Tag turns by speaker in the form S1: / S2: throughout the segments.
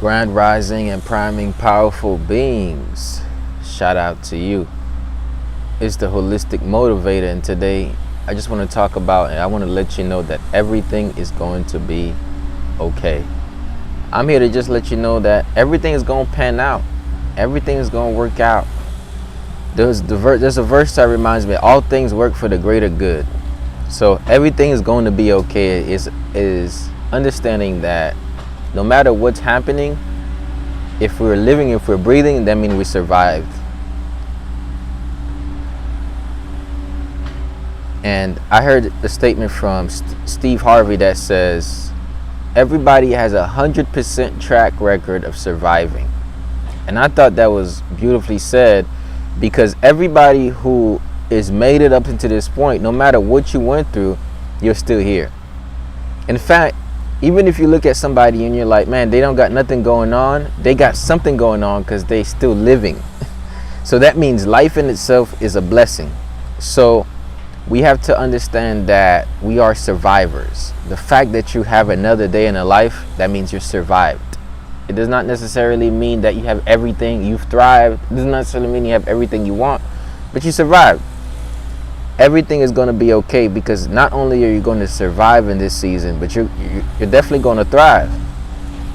S1: Grand Rising and priming powerful beings. Shout out to you. It's the Holistic Motivator, and today I just want to talk about, and I want to let you know that everything is going to be okay. I'm here to just let you know that everything is going to pan out. Everything is going to work out. There's a verse that reminds me, all things work for the greater good. So everything is going to be okay. Is understanding that no matter what's happening, if we're living, if we're breathing, that means we survived. And I heard a statement from Steve Harvey that says, everybody has 100% track record of surviving. And I thought that was beautifully said, because everybody who is made it up into this point, no matter what you went through, you're still here. In fact, even if you look at somebody and you're like, man, they don't got nothing going on, they got something going on because they still living. So that means life in itself is a blessing. So we have to understand that we are survivors. The fact that you have another day in a life, that means you're survived. It does not necessarily mean that you have everything, you've thrived. It does not necessarily mean you have everything you want, but you survived. Everything is going to be okay, because not only are you going to survive in this season, but you're definitely going to thrive.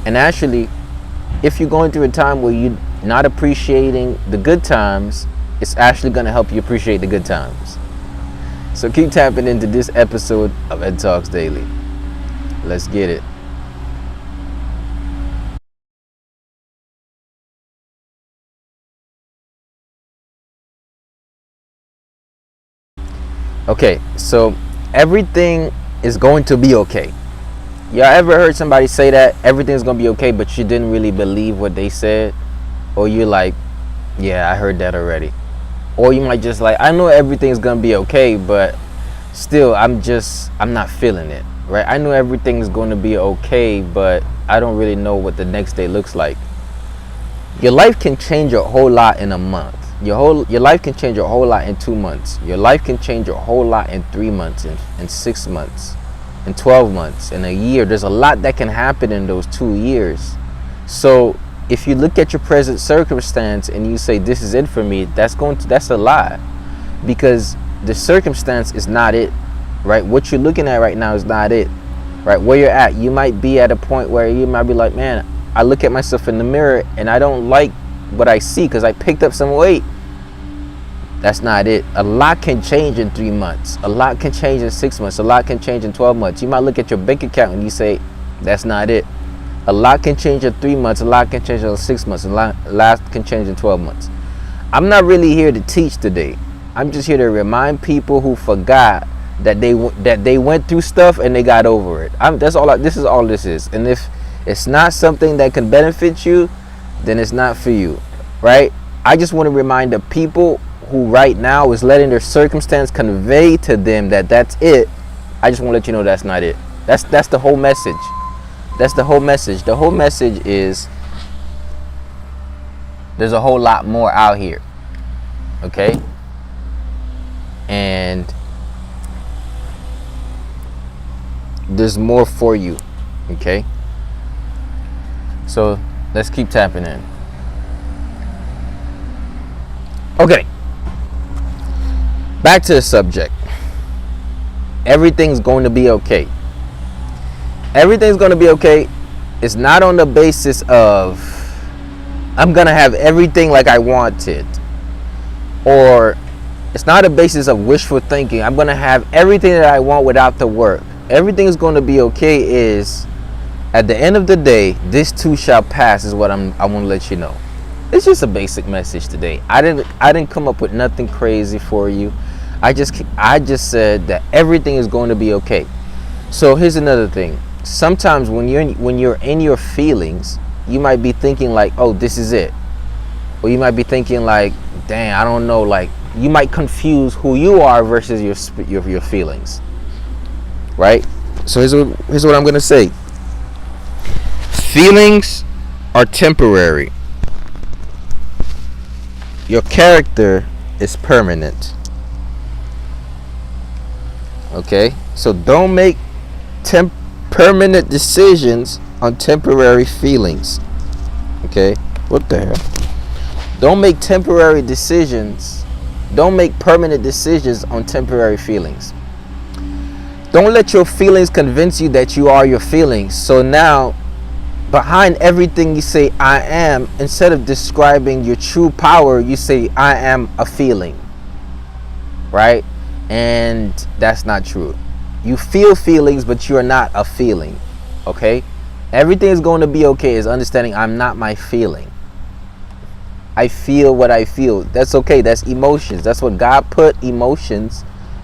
S1: And actually, if you're going through a time where you're not appreciating the good times, it's actually going to help you appreciate the good times. So keep tapping into this episode of Ed Talks Daily. Let's get it. Okay, so everything is going to be okay. Y'all ever heard somebody say that everything's going to be okay, but you didn't really believe what they said? Or you're like, yeah, I heard that already. Or you might just like, I know everything's going to be okay, but still, I'm not feeling it, right? I know everything's going to be okay, but I don't really know what the next day looks like. Your life can change a whole lot in a month. Your life can change a whole lot in 2 months. Your life can change a whole lot in 3 months, in 6 months, in 12 months, in a year. There's a lot that can happen in those 2 years. So if you look at your present circumstance and you say, this is it for me, that's a lie, because the circumstance is not it, right? What you're looking at right now is not it, right? Where you're at, you might be at a point where you might be like, man, I look at myself in the mirror and I don't like what I see because I picked up some weight. That's not it. A lot can change in 3 months. A lot can change in 6 months. A lot can change in 12 months. You might look at your bank account and you say, that's not it. A lot can change in 3 months. A lot can change in 6 months. A lot can change in 12 months. I'm not really here to teach today. I'm just here to remind people who forgot that they went through stuff and they got over it. This is all this is. And if it's not something that can benefit you, then it's not for you, right? I just want to remind the people who right now is letting their circumstance convey to them that that's it. I just want to let you know that's not it. That's the whole message. That's the whole message. The whole message is there's a whole lot more out here, okay? And there's more for you, okay? So let's keep tapping in. Okay. Back to the subject. Everything's going to be okay. Everything's going to be okay. It's not on the basis of I'm going to have everything like I wanted. Or it's not a basis of wishful thinking. I'm going to have everything that I want without the work. Everything is going to be okay is, at the end of the day, this too shall pass, is what I want to let you know. It's just a basic message today. I didn't come up with nothing crazy for you. I just said that everything is going to be okay. So here's another thing. Sometimes when you're in your feelings, you might be thinking like, oh, this is it. Or you might be thinking like, dang, I don't know, like you might confuse who you are versus your feelings. Right? So here's what I'm going to say. Feelings are temporary. Your character is permanent. Okay? So don't make permanent decisions on temporary feelings. Okay? What the hell? Don't make temporary decisions. Don't make permanent decisions on temporary feelings. Don't let your feelings convince you that you are your feelings. So now, behind everything you say I am, instead of describing your true power, you say I am a feeling. Right? And that's not true. You feel feelings, but you are not a feeling. Okay? Everything is going to be okay is understanding I'm not my feeling. I feel what I feel. That's okay. That's emotions. That's what God put emotions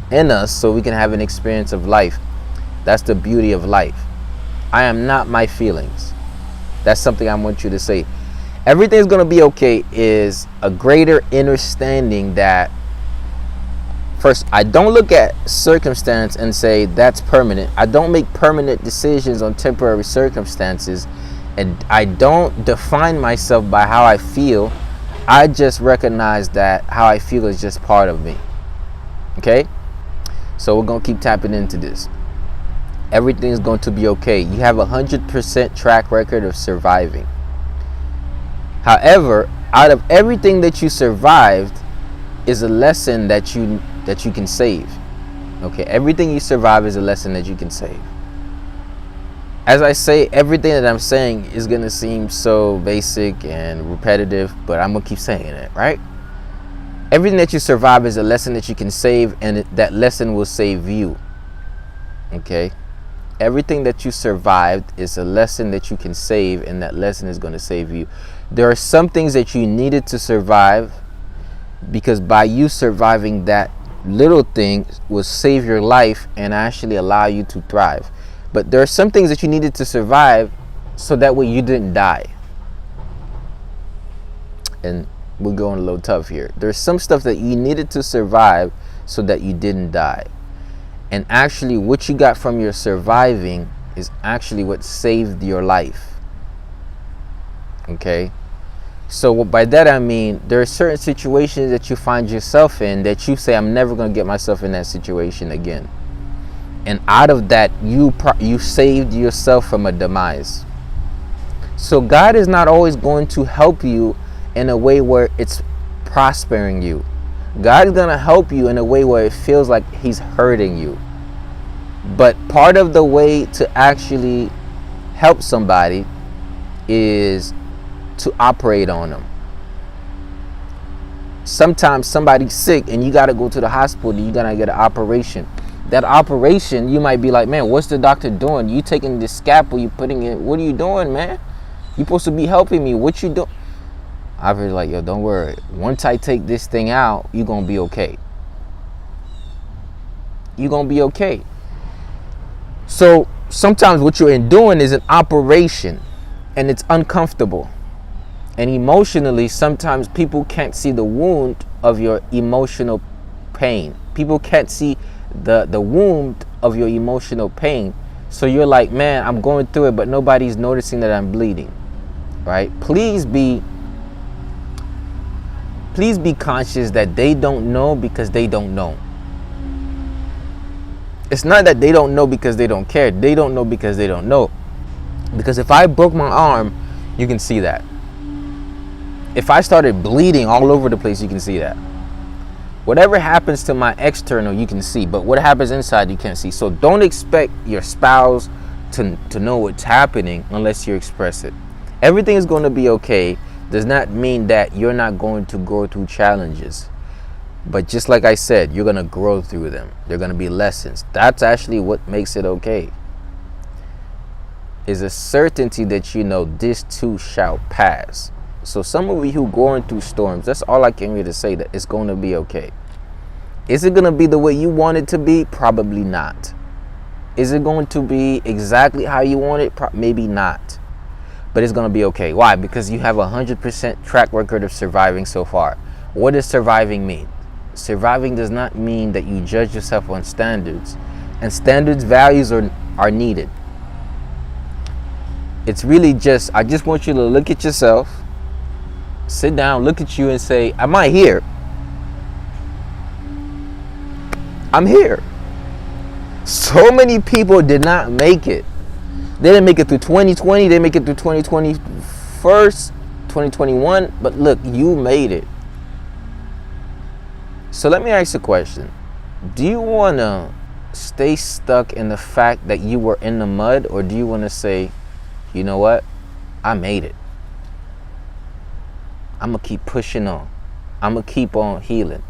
S1: in us so we can have an experience of life. That's the beauty of life. I am not my feelings. That's something I want you to say. Everything's going to be okay is a greater understanding that, first, I don't look at circumstance and say that's permanent. I don't make permanent decisions on temporary circumstances. And I don't define myself by how I feel. I just recognize that how I feel is just part of me. Okay? So we're going to keep tapping into this. Everything's going to be okay. You have 100% track record of surviving. However, out of everything that you survived is a lesson that you can save. Okay? Everything you survive is a lesson that you can save. As I say, everything that I'm saying is going to seem so basic and repetitive, but I'm going to keep saying it, right? Everything that you survive is a lesson that you can save, and that lesson will save you. Okay? Everything that you survived is a lesson that you can save, and that lesson is going to save you. There are some things that you needed to survive, because by you surviving that little thing will save your life and actually allow you to thrive. But there are some things that you needed to survive so that way you didn't die. And we're going a little tough here. There's some stuff that you needed to survive so that you didn't die. And actually what you got from your surviving is actually what saved your life. Okay? So by that I mean there are certain situations that you find yourself in that you say I'm never going to get myself in that situation again. And out of that, you saved yourself from a demise. So God is not always going to help you in a way where it's prospering you. God is going to help you in a way where it feels like he's hurting you. But part of the way to actually help somebody is to operate on them. Sometimes somebody's sick and you got to go to the hospital. You got to get an operation. That operation, you might be like, man, what's the doctor doing? You taking this scalpel, you putting it, what are you doing, man? You supposed to be helping me. What you doing? I was like, yo, don't worry. Once I take this thing out, you're going to be okay. You're going to be okay. So sometimes what you're doing is an operation and it's uncomfortable. And emotionally, sometimes people can't see the wound of your emotional pain. People can't see the wound of your emotional pain. So you're like, man, I'm going through it, but nobody's noticing that I'm bleeding. Right? Please be conscious that they don't know because they don't know. It's not that they don't know because they don't care. They don't know because they don't know. Because if I broke my arm, you can see that. If I started bleeding all over the place, you can see that. Whatever happens to my external, you can see. But what happens inside, you can't see. So don't expect your spouse to know what's happening unless you express it. Everything is going to be okay does not mean that you're not going to go through challenges. But just like I said, you're going to grow through them. They're going to be lessons. That's actually what makes it okay. Is a certainty that you know this too shall pass. So some of you who going through storms, that's all I came here to say, that it's going to be okay. Is it going to be the way you want it to be? Probably not. Is it going to be exactly how you want it? Maybe not. But it's going to be okay. Why? Because you have 100% track record of surviving so far. What does surviving mean? Surviving does not mean that you judge yourself on standards. And standards, values are needed. It's really just, I just want you to look at yourself, sit down, look at you and say, am I here? I'm here. So many people did not make it. They didn't make it through 2020. They make it through 2021, 2021, but look, you made it. So let me ask you a question. Do you want to stay stuck in the fact that you were in the mud, or do you want to say, you know what, I made it, I'm going to keep pushing on, I'm going to keep on healing,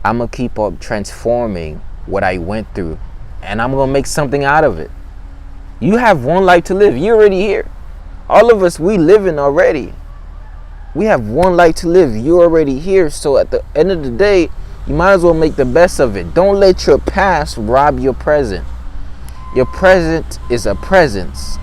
S1: I'm going to keep on transforming what I went through, and I'm going to make something out of it? You have one life to live. You're already here. All of us, we living already. We have one life to live. You're already here. So at the end of the day, you might as well make the best of it. Don't let your past rob your present. Your present is a presence.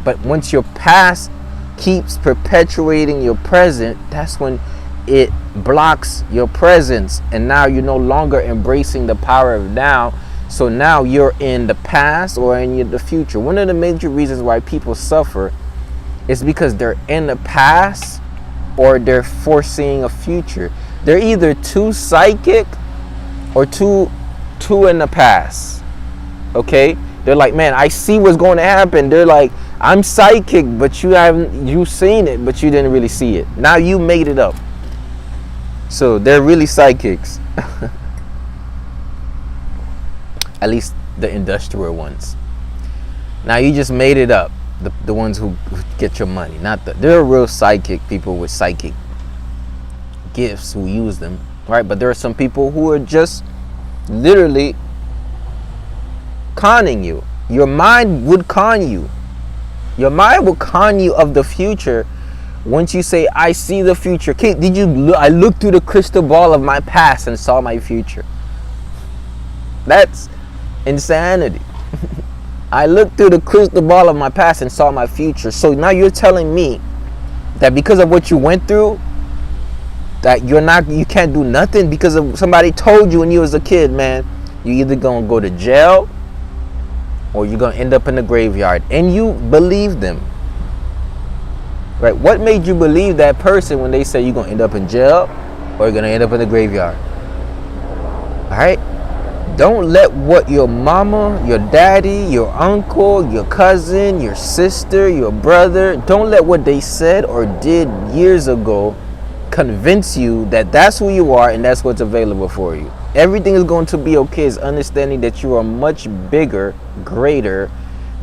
S1: But once your past keeps perpetuating your present, that's when it blocks your presence. And now you're no longer embracing the power of now. So now you're in the past or in the future. One of the major reasons why people suffer is because they're in the past or they're foreseeing a future. They're either too psychic or too in the past. Okay? They're like, man, I see what's going to happen. They're like, I'm psychic, but you seen it, but you didn't really see it. Now you made it up. So they're really psychics. At least the industrial ones. Now you just made it up. The ones who get your money. There are real psychic people with psychic gifts who use them. Right? But there are some people who are just literally conning you. Your mind would con you. Your mind will con you of the future. Once you say, I see the future. I looked through the crystal ball of my past and saw my future. That's insanity. I looked through the crystal ball of my past and saw my future. So now you're telling me that because of what you went through, that you can't do nothing because of somebody told you when you was a kid, man, you either gonna go to jail or you're gonna end up in the graveyard, and you believe them. Right? What made you believe that person when they say you're gonna end up in jail or you're gonna end up in the graveyard? All right? Don't let what your mama, your daddy, your uncle, your cousin, your sister, your brother, don't let what they said or did years ago convince you that that's who you are and that's what's available for you. Everything is going to be okay is understanding that you are much bigger, greater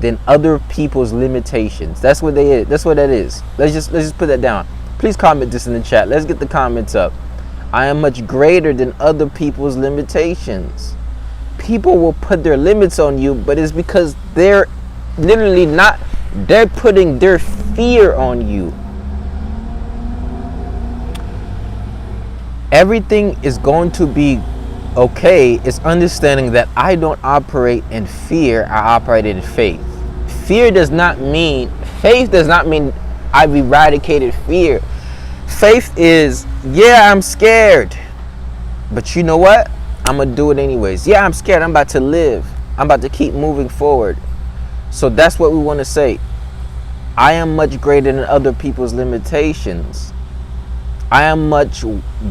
S1: than other people's limitations. That's what they is. That's what that is. Let's just put that down. Please comment this in the chat. Let's get the comments up. I am much greater than other people's limitations. People will put their limits on you, but it's because they're literally not, they're putting their fear on you. Everything is going to be okay. It's understanding that I don't operate in fear, I operate in faith. Faith does not mean I've eradicated fear. Faith is, yeah, I'm scared, but you know what? I'm going to do it anyways. Yeah, I'm scared. I'm about to live. I'm about to keep moving forward. So that's what we want to say. I am much greater than other people's limitations. I am much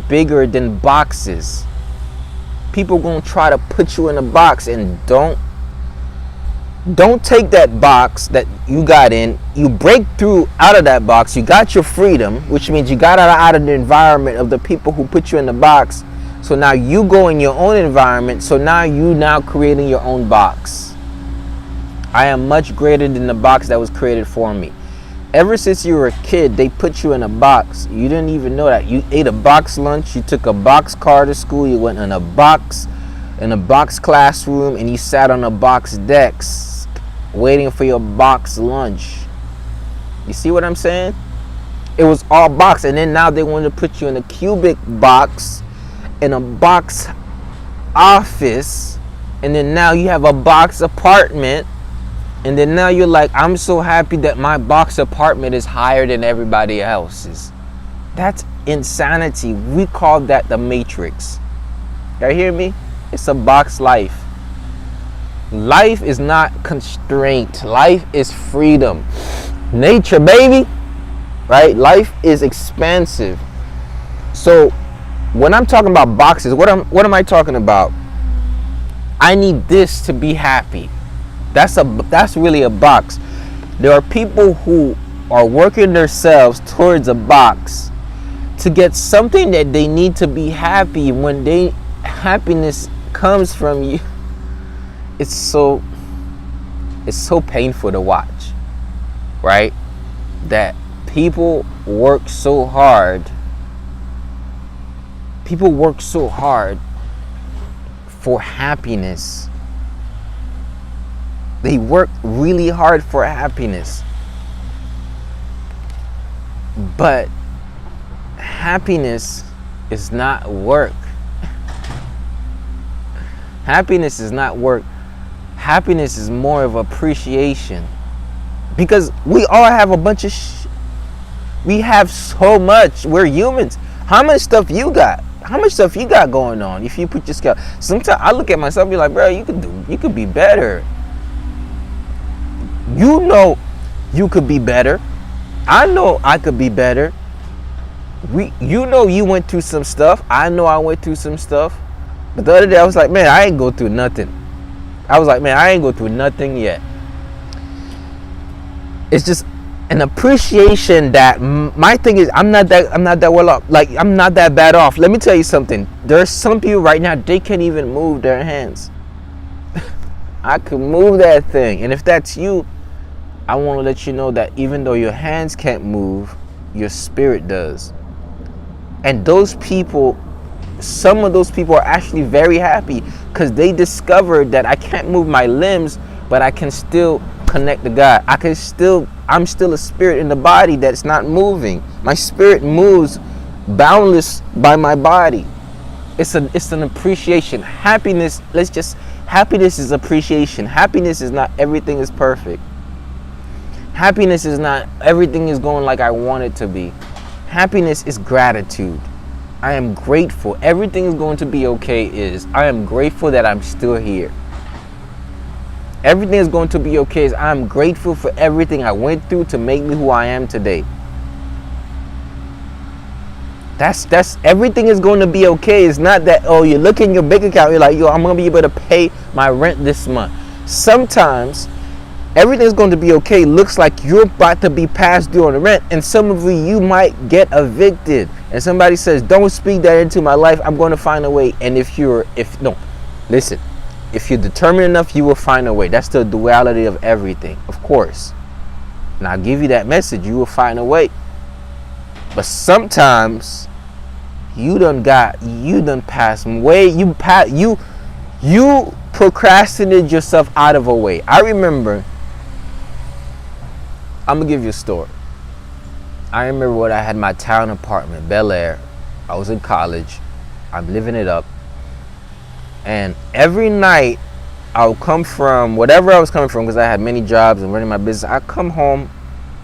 S1: bigger than boxes. People going to try to put you in a box, and don't take that box that you got in. You break through out of that box. You got your freedom, which means you got out of the environment of the people who put you in the box. So now you go in your own environment. So now you creating your own box. I am much greater than the box that was created for me. Ever since you were a kid, they put you in a box. You didn't even know that. You ate a box lunch. You took a box car to school. You went in a box classroom, and you sat on a box desk waiting for your box lunch. You see what I'm saying? It was all box. And then now they want to put you in a cubic box, in a box office, and then now you have a box apartment, and then now you're like, I'm so happy that my box apartment is higher than everybody else's. That's insanity. We call that the Matrix. Y'all hear me? It's a box life. Life is not constraint. Life is freedom. Nature, baby. Right? Life is expansive. So when I'm talking about boxes, what am I talking about? I need this to be happy. That's really a box. There are people who are working themselves towards a box to get something that they need to be happy. When happiness comes from you, it's so painful to watch, right? That people work so hard for happiness. They work really hard for happiness, but happiness is not work. Happiness is not work. Happiness is more of appreciation. Because we all have a bunch of we have so much. We're humans. How much stuff you got? How much stuff you got going on? If you put your scale, sometimes I look at myself and be like, bro, you could be better. You know you could be better. I know I could be better. You know you went through some stuff. I know I went through some stuff. But the other day I was like, man, I ain't go through nothing. I was like, man, I ain't go through nothing yet. It's just an appreciation that my thing is I'm not that well off. Like, I'm not that bad off. Let me tell you something. There's some people right now, they can't even move their hands. I can move that thing. And if that's you, I want to let you know that even though your hands can't move, your spirit does. And those people, some of those people are actually very happy because they discovered that I can't move my limbs, but I can still connect to God. I'm still a spirit in the body that's not moving. My spirit moves boundless by my body. It's an appreciation. Happiness is appreciation. Happiness is not everything is perfect. Happiness is not everything is going like I want it to be. Happiness is gratitude. I am grateful. Everything is going to be okay. I am grateful that I'm still here. Everything is going to be okay. I'm grateful for everything I went through to make me who I am today. That's everything is going to be okay. It's not that, oh, you look in your bank account, you're like, yo, I'm going to be able to pay my rent this month. Sometimes everything's going to be okay. Looks like you're about to be past due on the rent, and some of you might get evicted. And somebody says, don't speak that into my life. I'm going to find a way. And if you're determined enough, you will find a way. That's the duality of everything, of course. And I'll give you that message. You will find a way. But sometimes you done passed way. You procrastinated yourself out of a way. I remember. I'm gonna give you a story. I remember when I had my town apartment, Bel Air. I was in college. I'm living it up. And every night, I'll come from whatever I was coming from, because I had many jobs and running my business. I come home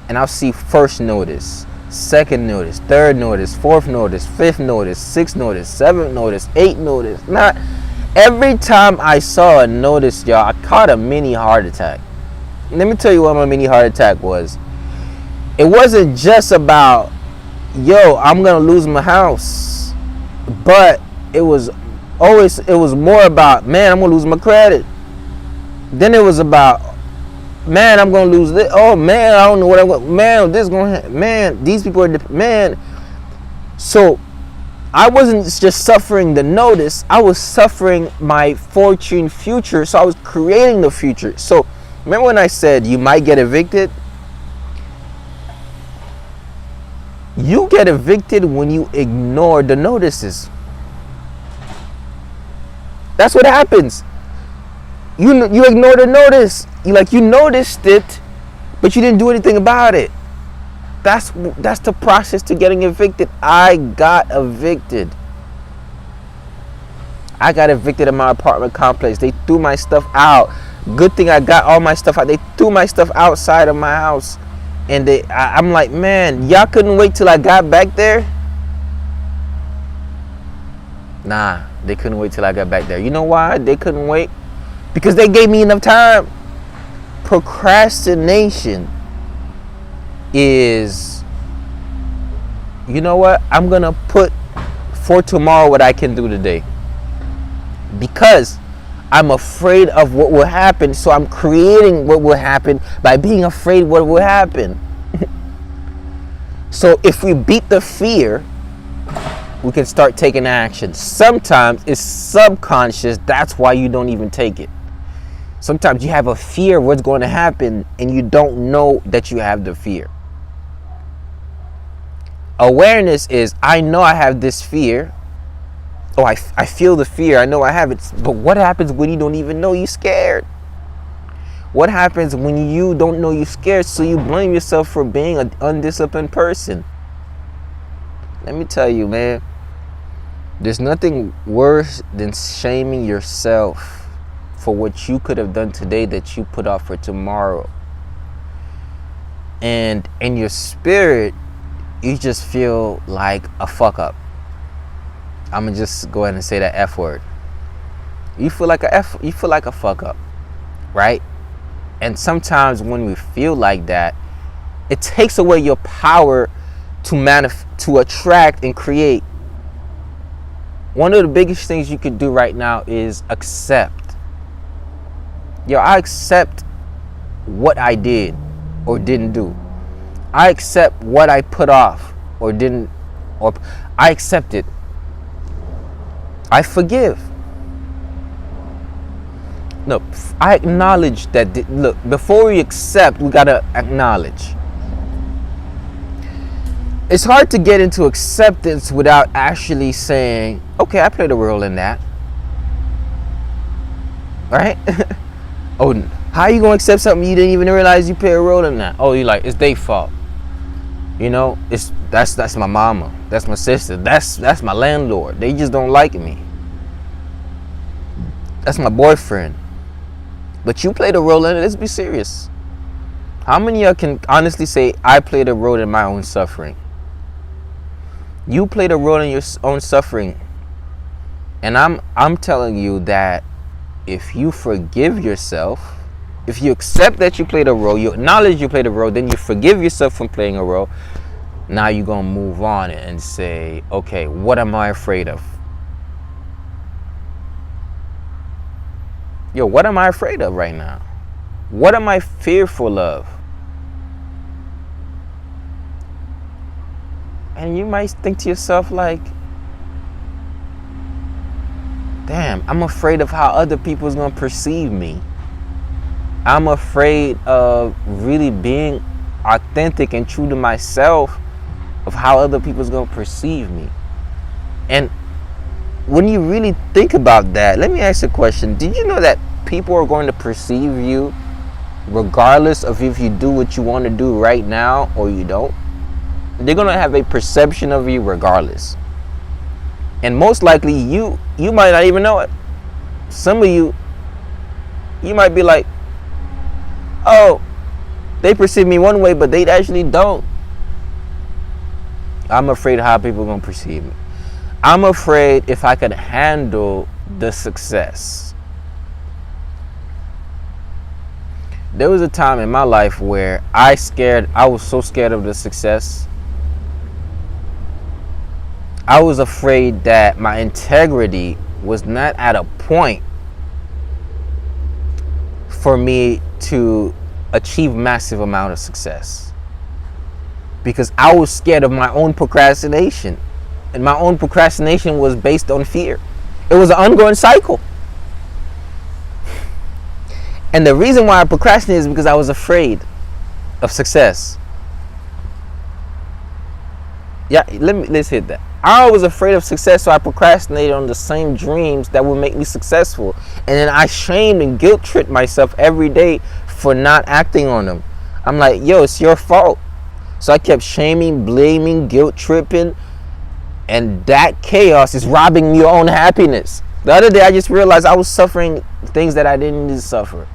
S1: and I'll see first notice, second notice, third notice, fourth notice, fifth notice, sixth notice, seventh notice, eighth notice. Not every time I saw a notice, y'all, I caught a mini heart attack. Let me tell you what my mini heart attack was. It wasn't just about, yo, I'm gonna lose my house, but it was more about, man, I'm gonna lose my credit. Then it was about, man, I'm gonna lose this. Oh man, I don't know what I'm going. Man, this is gonna happen. Man, these people are man. So I wasn't just suffering the notice. I was suffering my fortune future. So I was creating the future. So remember when I said you might get evicted? You get evicted when you ignore the notices. That's what happens. You ignore the notice. You noticed it, but you didn't do anything about it. That's the process to getting evicted. I got evicted. In my apartment complex. They threw my stuff out. Good thing I got all my stuff out. They threw my stuff outside of my house. And I'm like, man, y'all couldn't wait till I got back there? Nah, they couldn't wait till I got back there. You know why they couldn't wait? Because they gave me enough time. Procrastination is, you know what? I'm going to put for tomorrow what I can do today. Because I'm afraid of what will happen. So I'm creating what will happen by being afraid what will happen. So if we beat the fear, we can start taking action. Sometimes it's subconscious. That's why you don't even take it. Sometimes you have a fear of what's going to happen and you don't know that you have the fear. Awareness is, I know I have this fear. Oh, I feel the fear. I know I have it. But what happens when you don't even know you're scared? What happens when you don't know you're scared, so you blame yourself for being an undisciplined person? Let me tell you, man, there's nothing worse than shaming yourself for what you could have done today that you put off for tomorrow. And in your spirit, you just feel like a fuck up. I'm gonna just go ahead and say that F word. You feel like a fuck up, right? And sometimes when we feel like that, it takes away your power to attract and create. One of the biggest things you could do right now is accept. Yo, I accept what I did or didn't do. I accept what I put off or didn't, or I accept it. I forgive. No, I acknowledge that. Look, before we accept, we gotta acknowledge. It's hard to get into acceptance without actually saying, okay, I played a role in that. Right? Oh, how you gonna accept something you didn't even realize you played a role in that? Oh, you like, it's their fault. You know, that's my mama, that's my sister, that's my landlord. They just don't like me. That's my boyfriend. But you played a role in it. Let's be serious. How many of y'all can honestly say, I played a role in my own suffering? You played a role in your own suffering. And I'm telling you that if you forgive yourself, if you accept that you played a role, you acknowledge you played a role, then you forgive yourself from playing a role, now you're going to move on and say, okay, what am I afraid of? Yo, what am I afraid of right now? What am I fearful of? And you might think to yourself like, damn, I'm afraid of how other people is going to perceive me. I'm afraid of really being authentic and true to myself, of how other people is going to perceive me. And when you really think about that, let me ask you a question. Did you know that people are going to perceive you regardless of if you do what you want to do right now or you don't? They're going to have a perception of you regardless. And most likely you might not even know it. Some of you might be like, oh, they perceive me one way, but they actually don't. I'm afraid of how people are going to perceive me. I'm afraid if I could handle the success. There was a time in my life where I was so scared of the success. I was afraid that my integrity was not at a point for me to achieve massive amount of success. Because I was scared of my own procrastination. And my own procrastination was based on fear. It was an ongoing cycle. And the reason why I procrastinated is because I was afraid of success. Yeah, let's hit that. I was afraid of success, so I procrastinated on the same dreams that would make me successful. And then I shamed and guilt tripped myself every day for not acting on them. I'm like, yo, it's your fault. So I kept shaming, blaming, guilt tripping. And that chaos is robbing your own happiness. The other day, I just realized I was suffering things that I didn't need to suffer.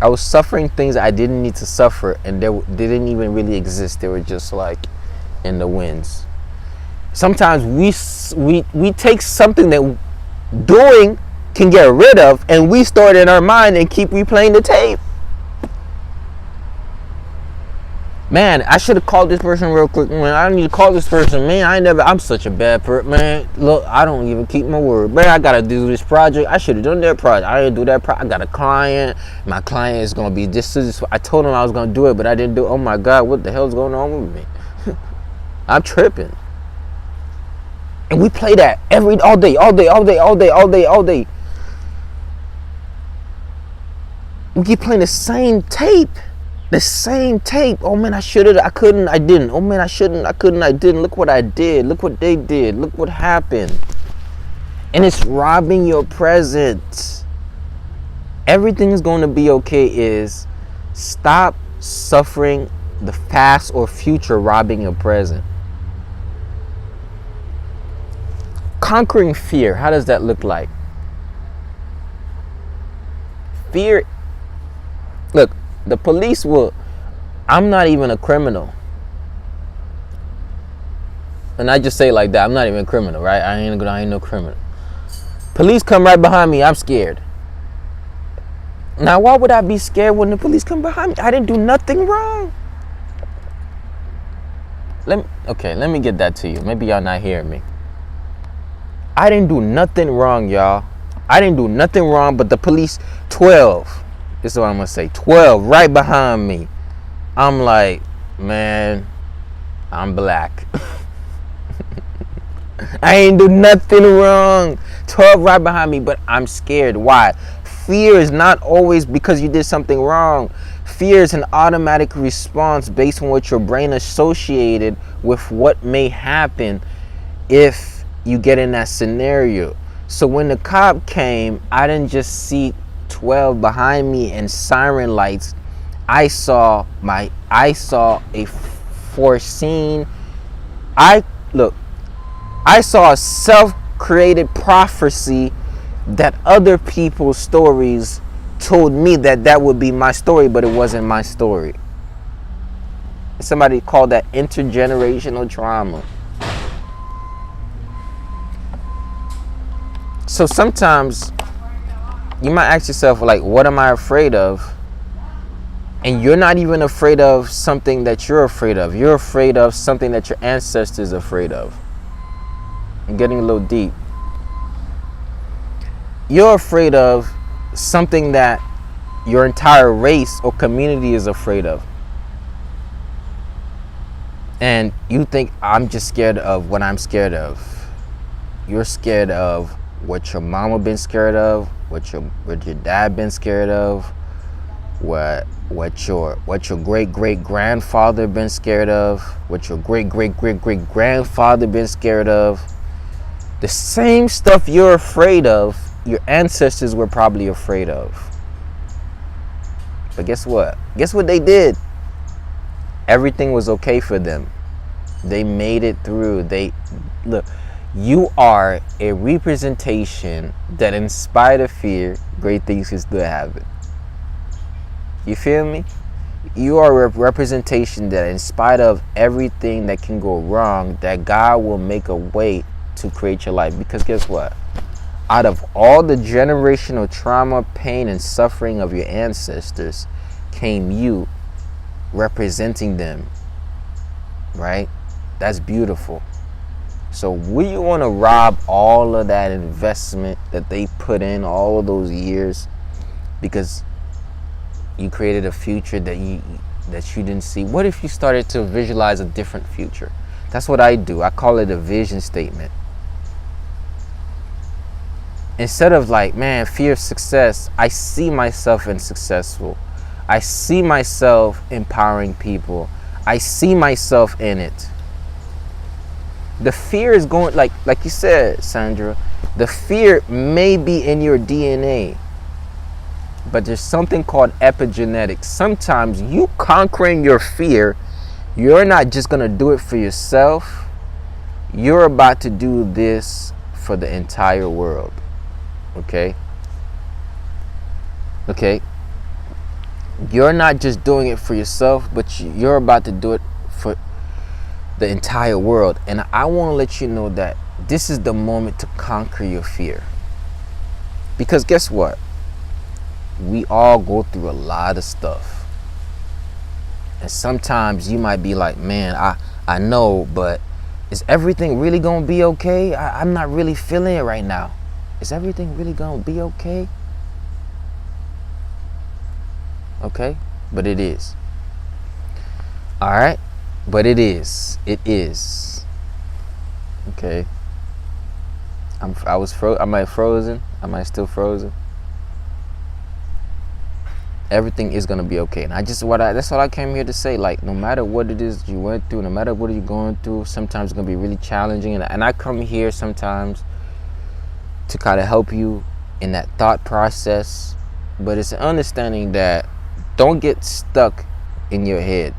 S1: I was suffering things I didn't need to suffer, and they didn't even really exist. They were just like in the winds. Sometimes we take something that doing can get rid of, and we store it in our mind and keep replaying the tape. Man, I should have called this person real quick. Man, I need to call this person. Man, I'm such a bad person. Man, look, I don't even keep my word. Man, I gotta do this project. I should have done that project. I didn't do that project. I got a client. My client is gonna be this. I told him I was gonna do it, but I didn't do it. Oh my God, what the hell's going on with me? I'm tripping. And we play that all day. We keep playing the same tape. Oh man, I should've, I couldn't, I didn't. Oh man, I shouldn't, I couldn't, I didn't. Look what I did. Look what they did. Look what happened. And it's robbing your present. Everything's going to be okay is stop suffering the past or future robbing your present. Conquering fear, how does that look like? Fear, look, the police will, I'm not even a criminal. And I just say it like that, I'm not even a criminal, right? I ain't no criminal. Police come right behind me, I'm scared. Now, why would I be scared when the police come behind me? I didn't do nothing wrong. Let me get that to you. Maybe y'all not hearing me. I didn't do nothing wrong, y'all. I didn't do nothing wrong, but the police, 12. This is what I'm going to say. 12 right behind me. I'm like, man, I'm black. I ain't do nothing wrong. 12 right behind me, but I'm scared. Why? Fear is not always because you did something wrong. Fear is an automatic response based on what your brain associated with what may happen if you get in that scenario. So when the cop came, I didn't just see 12 behind me and siren lights. I saw a foreseen. I saw a self-created prophecy that other people's stories told me that would be my story, but it wasn't my story. Somebody called that intergenerational trauma. So sometimes you might ask yourself, like, what am I afraid of? And you're not even afraid of something that you're afraid of. You're afraid of something that your ancestors are afraid of. I'm getting a little deep. You're afraid of something that your entire race or community is afraid of. And you think, I'm just scared of what I'm scared of. You're scared of what your mama been scared of, what your dad been scared of, what your great great grandfather been scared of, what your great great great great grandfather been scared of. The same stuff you're afraid of, your ancestors were probably afraid of. But guess what? Guess what they did? Everything was okay for them. They made it through. Look, you are a representation that in spite of fear, great things can still happen. You feel me? You are a representation that in spite of everything that can go wrong, that God will make a way to create your life. Because guess what? Out of all the generational trauma, pain, and suffering of your ancestors came you representing them, right? That's beautiful. So will you want to rob all of that investment that they put in all of those years because you created a future that you didn't see? What if you started to visualize a different future? That's what I do. I call it a vision statement. Instead of like, man, fear of success, I see myself in successful. I see myself empowering people. I see myself in it. The fear is going, like you said, Sandra, the fear may be in your DNA, but there's something called epigenetics. Sometimes you conquering your fear, you're not just going to do it for yourself. You're about to do this for the entire world. Okay? You're not just doing it for yourself, but you're about to do it for the entire world. And I want to let you know that this is the moment to conquer your fear. Because guess what? We all go through a lot of stuff. And sometimes you might be like, man, I know, but is everything really gonna be okay? I'm not really feeling it right now. Is everything really gonna be okay? Okay, but it is. All right, but it is. It is. Okay. Am I frozen? Am I still frozen? Everything is gonna be okay. And that's what I came here to say. Like, no matter what it is you went through, no matter what you're going through, sometimes it's gonna be really challenging. And I come here sometimes to kind of help you in that thought process. But it's an understanding that don't get stuck in your head.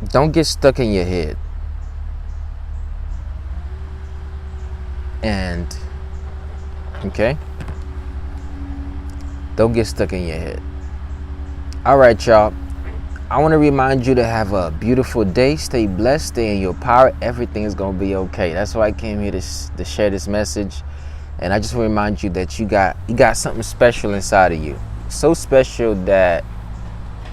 S1: Don't get stuck in your head. And, okay? Don't get stuck in your head. All right, y'all. I want to remind you to have a beautiful day. Stay blessed. Stay in your power. Everything is going to be okay. That's why I came here to share this message. And I just want to remind you that you got something special inside of you. So special that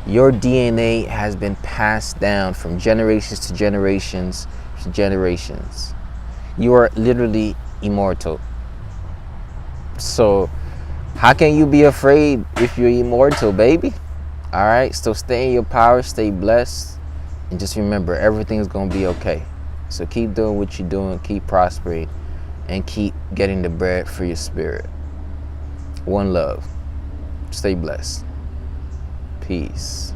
S1: your DNA has been passed down from generations to generations to generations. You are literally immortal. So how can you be afraid if you're immortal, baby? All right, so stay in your power, stay blessed, and just remember, everything's gonna be okay. So keep doing what you're doing, keep prospering, and keep getting the bread for your spirit. One love. Stay blessed. Peace.